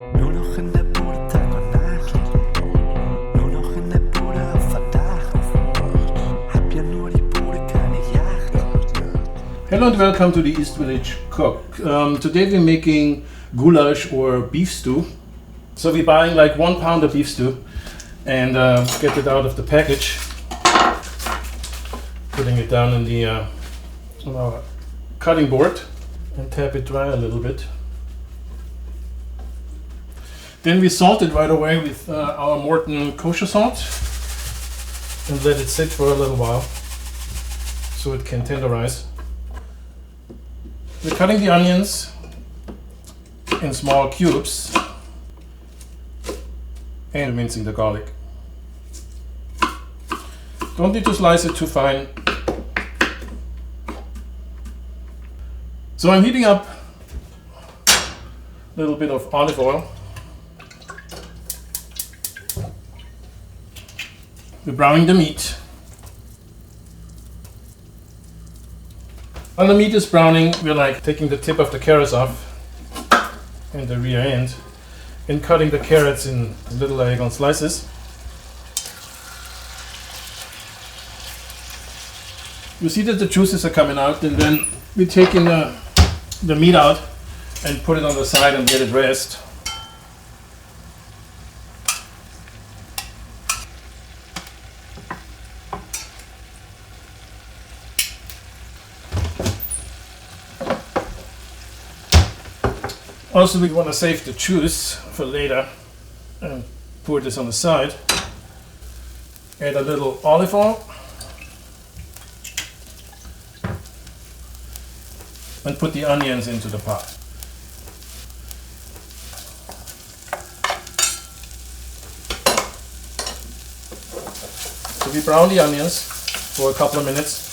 Nur noch in der Bude Tag und Nacht. Nur noch in der Bude auf Verdacht. Hab ja nur die Bude, keine Yacht. Hello and welcome to the East Village Cook. Today we're making goulash or beef stew. So we're buying like 1 pound of beef stew and get it out of the package. Putting it down in the on our cutting board and tap it dry a little bit. Then we salt it right away with our Morton kosher salt and let it sit for a little while so it can tenderize. We're cutting the onions in small cubes and mincing the garlic. Don't need to slice it too fine. So I'm heating up a little bit of olive oil. We're browning the meat. When the meat is browning, we're like taking the tip of the carrots off and the rear end and cutting the carrots in little diagonal slices. You see that the juices are coming out, and then we're taking the meat out and put it on the side and let it rest. Also, we want to save the juice for later and pour this on the side. Add a little olive oil and put the onions into the pot. So we brown the onions for a couple of minutes.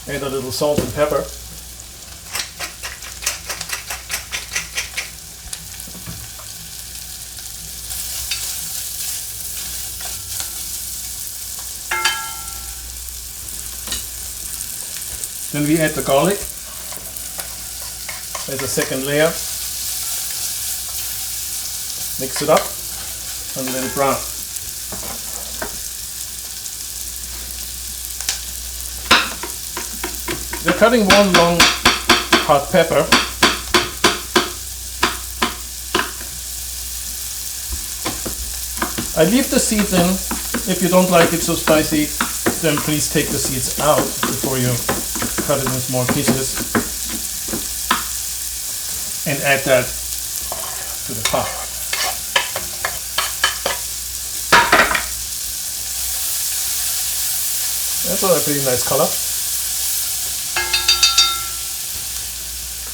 Add a little salt and pepper. Then we add the garlic as a second layer. Mix it up and let it brown. We're cutting 1 long hot pepper. I leave the seeds in. If you don't like it so spicy, then please take the seeds out before you cut it in small pieces and add that to the pot. That's a pretty nice color.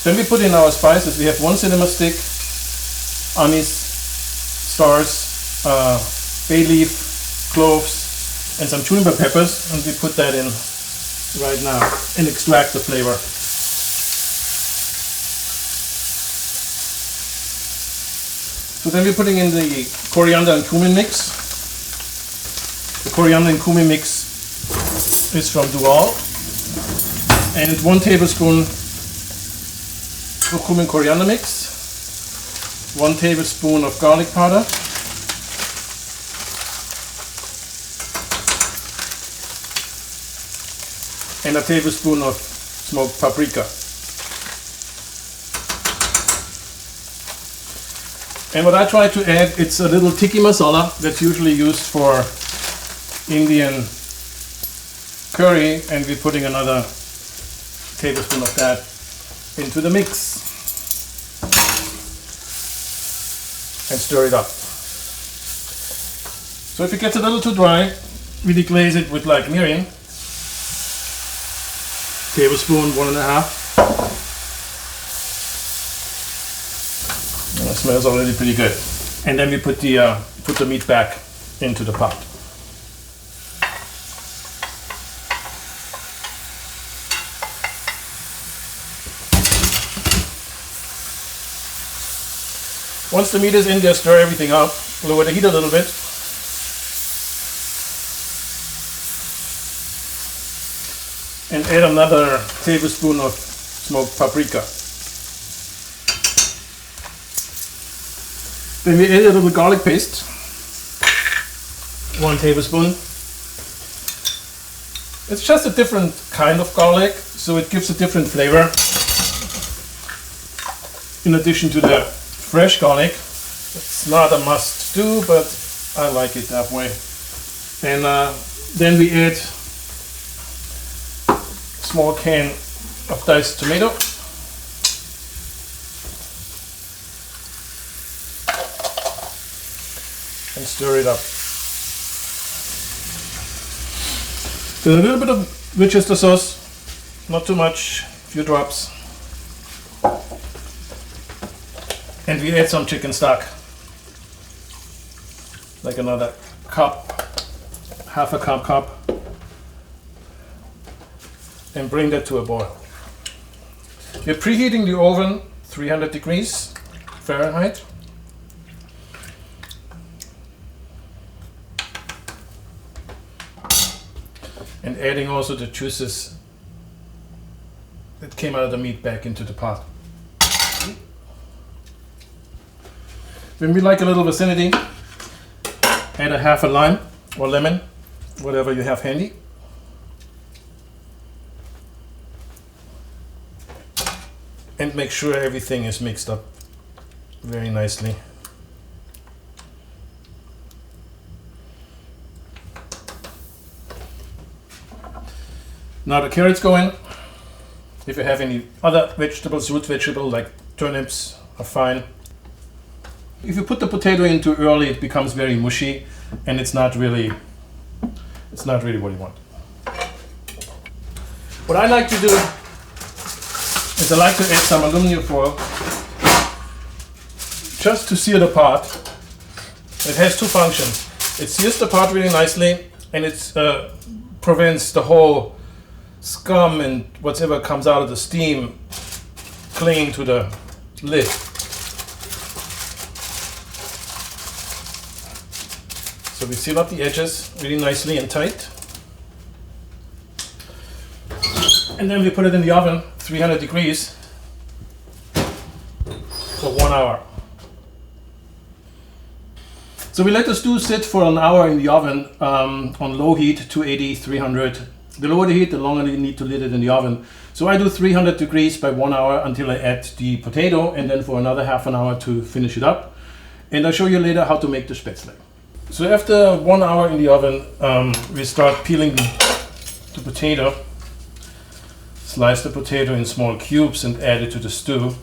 Then we put in our spices. We have 1 cinnamon stick, anise, stars, bay leaf, cloves, and some juniper peppers, and we put that in right now and extract the flavor. So then we're putting in the coriander and cumin mix. The coriander and cumin mix is from Dual, and 1 tablespoon of cumin coriander mix, 1 tablespoon of garlic powder, and a tablespoon of smoked paprika. And what I try to add, it's a little Tikka Masala that's usually used for Indian curry, and we're putting another tablespoon of that into the mix and stir it up. So if it gets a little too dry, we deglaze it with like Mirn, tablespoon 1.5. And it smells already pretty good. And then we put the meat back into the pot. Once the meat is in there, stir everything up, lower the heat a little bit. And add another tablespoon of smoked paprika. Then we add a little garlic paste, 1 tablespoon. It's just a different kind of garlic, so it gives a different flavor. In addition to the fresh garlic, it's not a must do, but I like it that way. And then we add a small can of diced tomato. And stir it up. Then a little bit of Worcester sauce, not too much, a few drops. And we add some chicken stock, like another cup, half a cup, and bring that to a boil. We're preheating the oven 300 degrees Fahrenheit. And adding also the juices that came out of the meat back into the pot. When we like a little vicinity, add a half a lime or lemon, whatever you have handy. And make sure everything is mixed up very nicely. Now the carrots go in. If you have any other vegetables, root vegetable like turnips are fine. If you put the potato in too early, it becomes very mushy, and it's not really what you want. What I like to do is I like to add some aluminum foil just to sear the pot. It has two functions. It sears the pot really nicely, and it prevents the whole scum and whatever comes out of the steam clinging to the lid. So we seal up the edges really nicely and tight. And then we put it in the oven, 300 degrees, for 1 hour. So we let the stew sit for an hour in the oven on low heat, 280, 300. The lower the heat, the longer you need to leave it in the oven. So I do 300 degrees by 1 hour until I add the potato, and then for another half an hour to finish it up. And I'll show you later how to make the Spaetzle. So after 1 hour in the oven, we start peeling the potato. Slice the potato in small cubes and add it to the stew.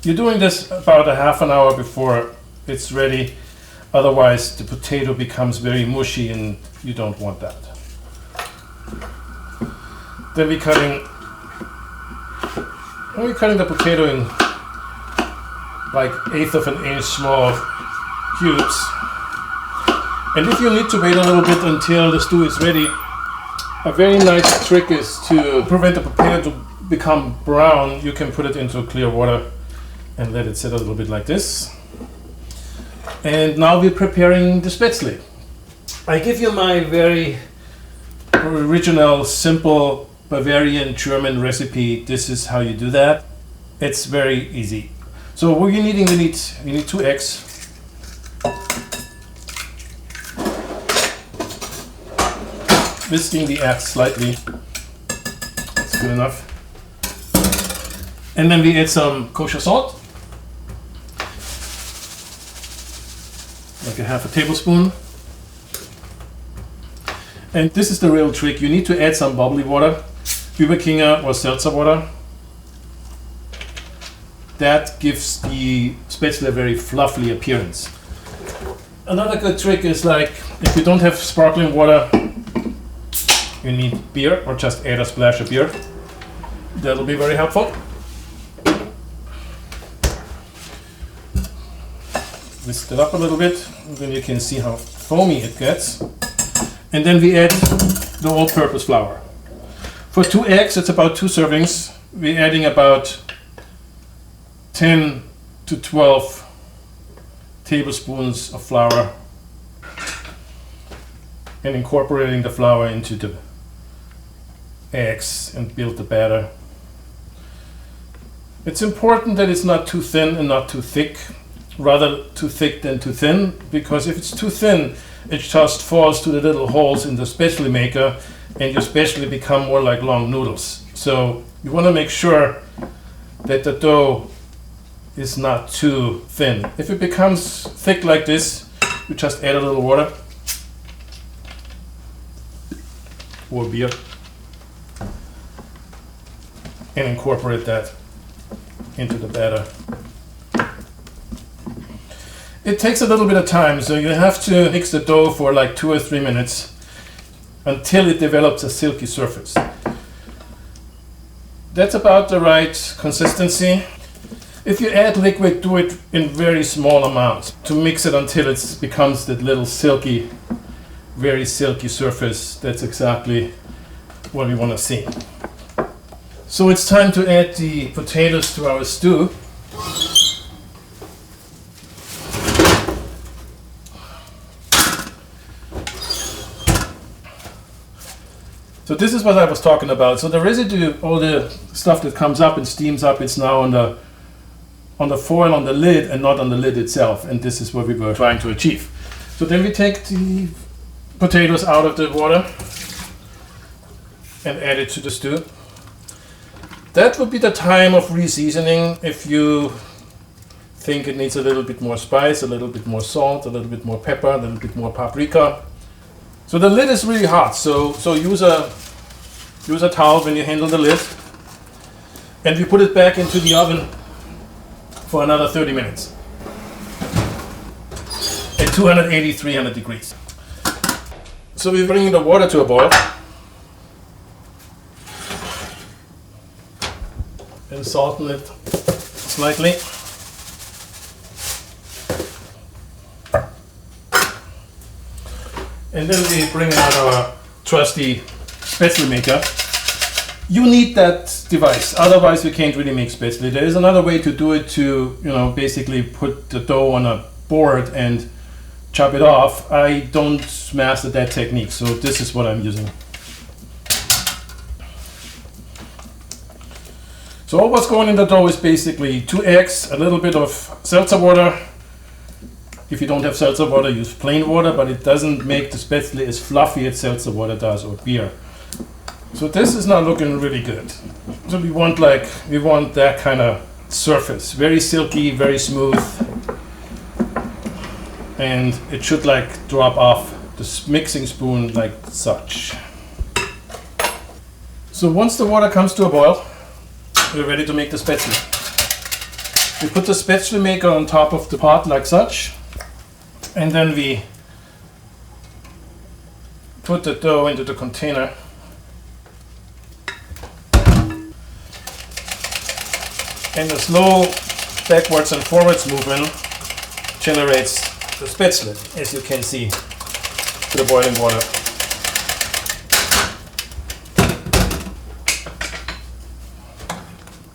You're doing this about a half an hour before it's ready. Otherwise, the potato becomes very mushy and you don't want that. Then we're cutting the potato in like 1/8 of an inch small cubes. And if you need to wait a little bit until the stew is ready, a very nice trick is to prevent the potato to become brown. You can put it into clear water and let it sit a little bit like this. And now we're preparing the Spaetzle. I give you my very original, simple Bavarian German recipe. This is how you do that. It's very easy. So what you're needing, we need 2 eggs. Whisking the eggs slightly. That's good enough. And then we add some kosher salt. Like a half a tablespoon. And this is the real trick. You need to add some bubbly water, Überkinger or Seltzer water. That gives the Spaetzle a very fluffy appearance. Another good trick is, like, if you don't have sparkling water, you need beer, or just add a splash of beer. That'll be very helpful. Whisk it up a little bit, and then you can see how foamy it gets. And then we add the all-purpose flour. For 2 eggs, it's about 2 servings. We're adding about 10 to 12 tablespoons of flour and incorporating the flour into the eggs and build the batter. It's important that it's not too thin and not too thick. rather too thick than too thin, because if it's too thin, it just falls to the little holes in the Spaetzle maker, and your Spaetzle become more like long noodles. So you want to make sure that the dough is not too thin. If it becomes thick like this, you just add a little water or beer and incorporate that into the batter. It takes a little bit of time, so you have to mix the dough for like 2 or 3 minutes until it develops a silky surface. That's about the right consistency. If you add liquid, do it in very small amounts to mix it until it becomes that little silky, very silky surface. That's exactly what we want to see. So it's time to add the potatoes to our stew. So this is what I was talking about. So the residue, all the stuff that comes up and steams up, it's now on the foil on the lid and not on the lid itself. And this is what we were trying to achieve. So then we take the potatoes out of the water and add it to the stew. That would be the time of re-seasoning. If you think it needs a little bit more spice, a little bit more salt, a little bit more pepper, a little bit more paprika. So the lid is really hot, so use a towel when you handle the lid, and we put it back into the oven for another 30 minutes at 280-300 degrees. So we're bringing the water to a boil and salting it slightly. And then we bring out our trusty Spaetzle maker. You need that device, otherwise you can't really make Spaetzle. There is another way to do it, to basically put the dough on a board and chop it off. I don't master that technique, so this is what I'm using. So all what's going in the dough is basically 2 eggs, a little bit of seltzer water. If you don't have seltzer water, use plain water, but it doesn't make the Spaetzle as fluffy as seltzer water does, or beer. So this is not looking really good. So we want that kind of surface, very silky, very smooth, and it should drop off the mixing spoon like such. So once the water comes to a boil, we're ready to make the Spaetzle. We put the Spaetzle maker on top of the pot like such. And then we put the dough into the container. And a slow backwards and forwards movement generates the Spaetzle, as you can see, to the boiling water.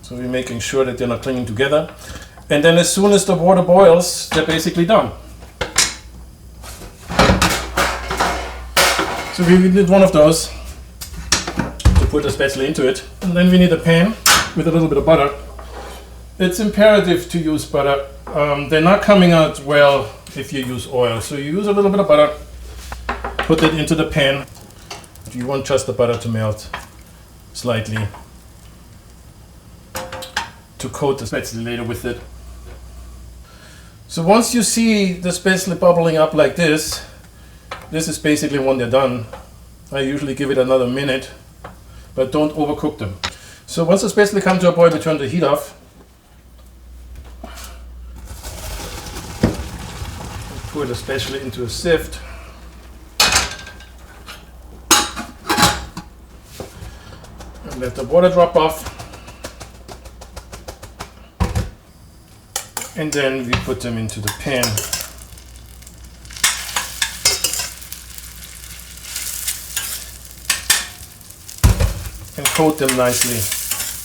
So we're making sure that they're not clinging together. And then as soon as the water boils, they're basically done. So we need one of those to put the Spaetzle into it. And then we need a pan with a little bit of butter. It's imperative to use butter. They're not coming out well if you use oil. So you use a little bit of butter, put it into the pan. You want just the butter to melt slightly to coat the Spaetzle later with it. So once you see the Spaetzle bubbling up like this is basically when they're done. I usually give it another minute, but don't overcook them. So once the Spaetzle come to a boil, we turn the heat off. Pour the Spaetzle into a sieve. And let the water drop off. And then we put them into the pan. And coat them nicely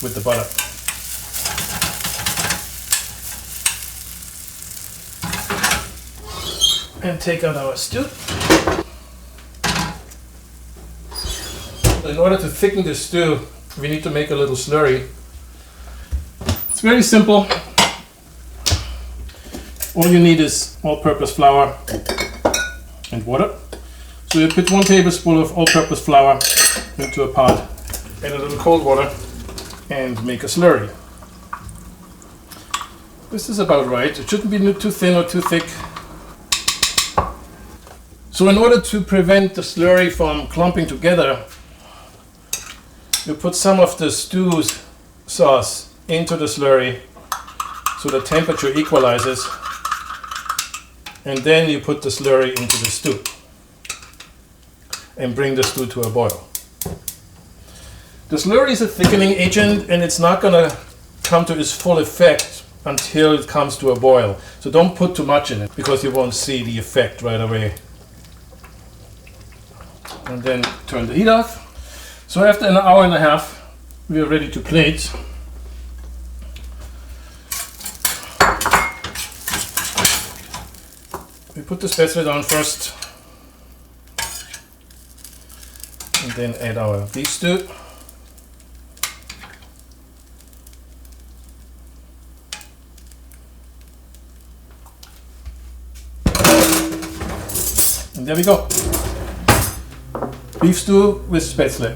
with the butter. And take out our stew. In order to thicken the stew, we need to make a little slurry. It's very simple. All you need is all-purpose flour and water. So you put 1 tablespoon of all-purpose flour into a pot, add a little cold water, and make a slurry. This is about right. It shouldn't be too thin or too thick. So in order to prevent the slurry from clumping together, you put some of the stew sauce into the slurry so the temperature equalizes, and then you put the slurry into the stew and bring the stew to a boil. The slurry is a thickening agent, and it's not going to come to its full effect until it comes to a boil. So don't put too much in it because you won't see the effect right away. And then turn the heat off. So after an hour and a half, we are ready to plate. We put the Spaetzle down first, and then add our beef stew. And there we go. Beef stew with Spaetzle.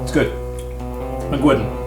It's good. A good one.